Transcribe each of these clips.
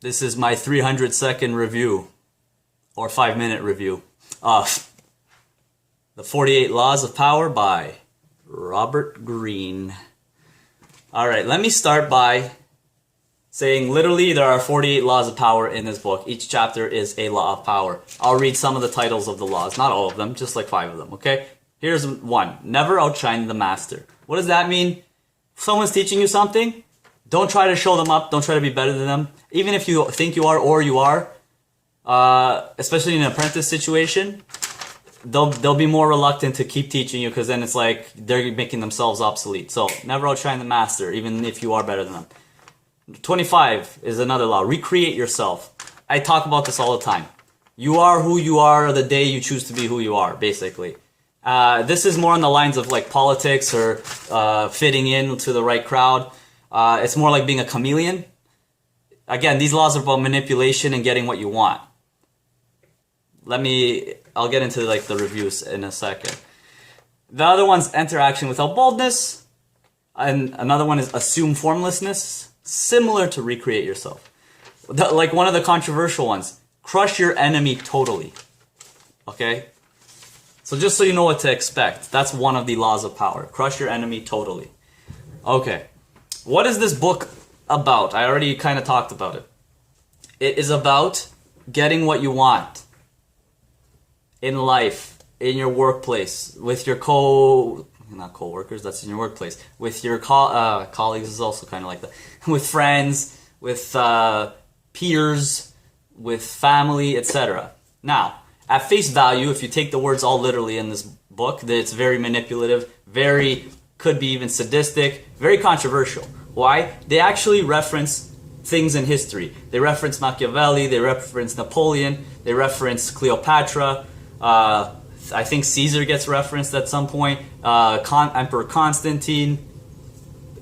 This is my 300-second review, or 5-minute review, of The 48 Laws of Power by Robert Greene. Alright, let me start by saying literally there are 48 laws of power in this book. Each chapter is a law of power. I'll read some of the titles of the laws, not all of them, just like 5 of them, okay? Here's one. Never outshine the master. What does that mean? If someone's teaching you something, don't try to show them up, don't try to be better than them. Even if you think you are or you are, especially in an apprentice situation, they'll be more reluctant to keep teaching you because then it's like they're making themselves obsolete. So never outshine the master, even if you are better than them. 25 is another law. Recreate yourself. I talk about this all the time. You are who you are the day you choose to be who you are, basically. This is more on the lines of like politics or fitting in to the right crowd. It's more like being a chameleon. Again, these laws are about manipulation and getting what you want. I'll get into like the reviews in a second. The other one's interaction without boldness. And another one is assume formlessness. Similar to recreate yourself. Like one of the controversial ones. Crush your enemy totally. Okay? So just so you know what to expect. That's one of the laws of power. Crush your enemy totally. Okay. What is this book about? I already kind of talked about it. It is about getting what you want. In life. In your workplace. With your not co-workers, that's in your workplace. With your colleagues is also kind of like that. With friends, with peers, with family, etc. Now, at face value, if you take the words all literally in this book, that it's very manipulative, could be even sadistic, very controversial. Why? They actually reference things in history. They reference Machiavelli, they reference Napoleon, they reference Cleopatra, I think Caesar gets referenced at some point, Emperor Constantine,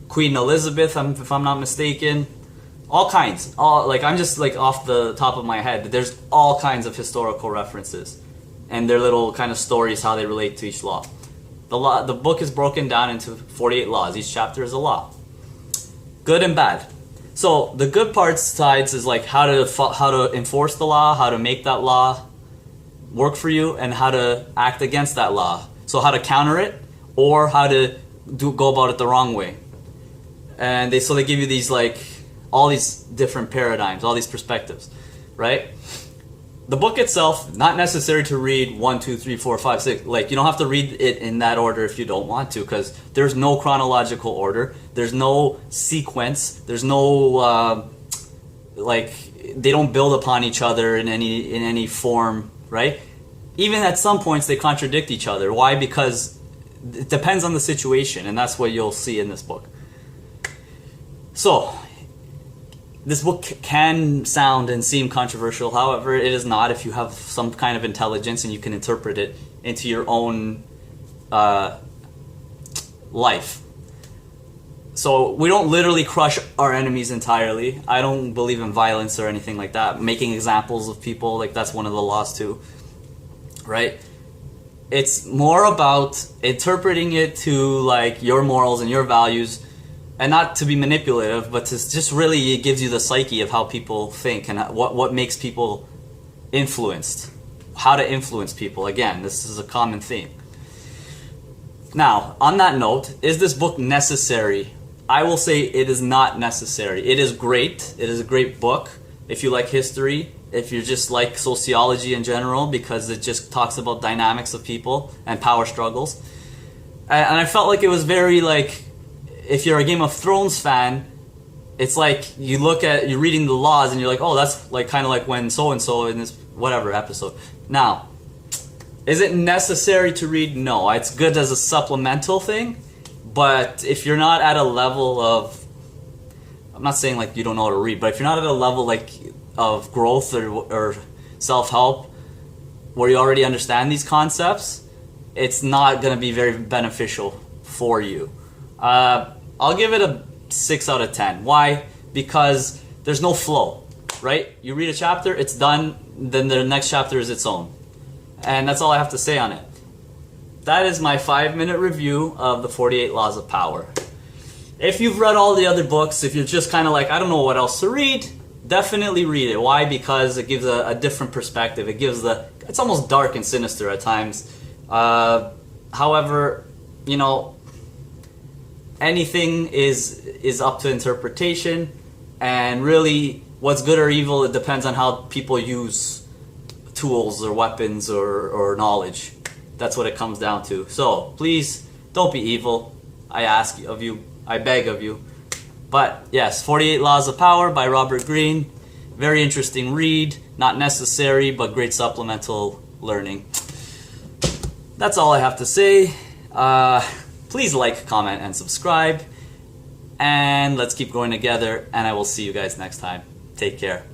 Queen Elizabeth, if I'm not mistaken. All kinds. I'm just like off the top of my head. There's all kinds of historical references. And their little kind of stories, how they relate to each law. The book is broken down into 48 laws. Each chapter is a law. Good and bad. So the good sides is like how to enforce the law, how to make that law work for you, and how to act against that law. So how to counter it, or how to go about it the wrong way. And they give you these all these different paradigms, all these perspectives, right? The book itself, not necessary to read 1, 2, 3, 4, 5, 6. Like, you don't have to read it in that order if you don't want to, because there's no chronological order. There's no sequence. There's no they don't build upon each other in any form, right? Even at some points they contradict each other. Why? Because it depends on the situation, and that's what you'll see in this book. So, this book can sound and seem controversial. However, it is not if you have some kind of intelligence and you can interpret it into your own life. So we don't literally crush our enemies entirely. I don't believe in violence or anything like that. Making examples of people, that's one of the laws too. Right? It's more about interpreting it to your morals and your values, and not to be manipulative, but to just really, it gives you the psyche of how people think and what makes people influenced. How to influence people. Again, this is a common theme. Now, on that note, is this book necessary? I will say it is not necessary. It is great. It is a great book if you like history, if you just like sociology in general, because it just talks about dynamics of people and power struggles. And I felt like it was very if you're a Game of Thrones fan, it's you're reading the laws and you're like, oh, that's kind of like when so-and-so in this whatever episode. Now, is it necessary to read? No, it's good as a supplemental thing, but if you're not at a level of, I'm not saying you don't know how to read, but if you're not at a level of growth or self-help where you already understand these concepts, it's not going to be very beneficial for you. I'll give it a 6 out of 10. Why? Because there's no flow, right? You read a chapter, it's done, then the next chapter is its own. And that's all I have to say on it. That is my 5-minute review of the 48 Laws of Power. If you've read all the other books, if you're just kind of I don't know what else to read, definitely read it. Why? Because it gives a different perspective. It's almost dark and sinister at times. However, you know, anything is up to interpretation, and really what's good or evil, it depends on how people use tools or weapons or knowledge. That's what it comes down to. So please don't be evil. I ask of you, I beg of you. But yes, 48 Laws of Power by Robert Greene. Very interesting read, not necessary, but great supplemental learning. That's all I have to say. Please like, comment, and subscribe. And let's keep going together, and I will see you guys next time. Take care.